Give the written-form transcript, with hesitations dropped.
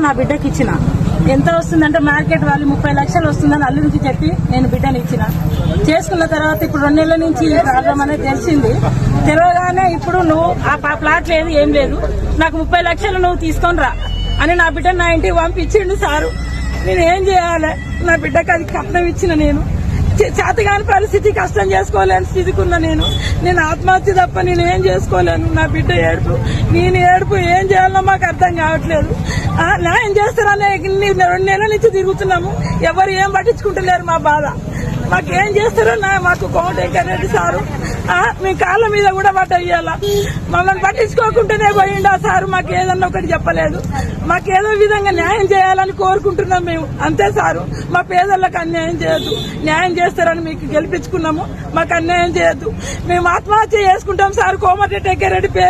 నా బిడ్డకి ఇచ్చిన ఎంత వస్తుందంటే మార్కెట్ వాళ్ళు 30 లక్షలు వస్తుందని అల్లుడికి చెప్పి నేను బిడ్డని ఇచ్చిన. చేసుకున్న తర్వాత ఇప్పుడు 2 నెలల నుంచి ఈ ప్రాబ్లం అనేది తెలిసింది. తెలియగానే ఇప్పుడు నువ్వు ఆ ప్లాట్ లేదు ఏం లేదు, నాకు 30 లక్షలు నువ్వు తీసుకొని రా అని నా బిడ్డ నా ఇంటికి పంపించిండు సారు. నేను ఏం చేయాలి? నా బిడ్డకి అది కట్నం ఇచ్చిన నేను చేతగాని పరిస్థితి, కష్టం చేసుకోలేని స్థితికి ఉన్నా నేను ఆత్మహత్య తప్ప నేను ఏం చేసుకోలేను. నా బిడ్డ ఏడుపు, నేను ఏడుపు ఏం చేయాలో మాకు అర్థం కావట్లేదు. న్యాయం చేస్తారనే 2 నెలల నుంచి తిరుగుతున్నాము, ఎవరు ఏం పట్టించుకుంటలేరు మా బాధ. మాకేం చేస్తారో మాకు కోమటిరెడ్డి రెడ్డి సారు మీ కాళ్ళ మీద కూడా పట్టయ్యాల. మమ్మల్ని పట్టించుకోకుండానే పోయిండు ఆ సారు. మాకు ఏదన్నా ఒకటి చెప్పలేదు. మాకేదో విధంగా న్యాయం చేయాలని కోరుకుంటున్నాం మేము, అంతే సారు. మా పేదలకు అన్యాయం చేయొద్దు, న్యాయం చేస్తారని మీకు గెలిపించుకున్నాము, మాకు అన్యాయం చేయొద్దు. మేము ఆత్మహత్య చేసుకుంటాం సార్. కోమటిరెడ్డి రెడ్డి పేరు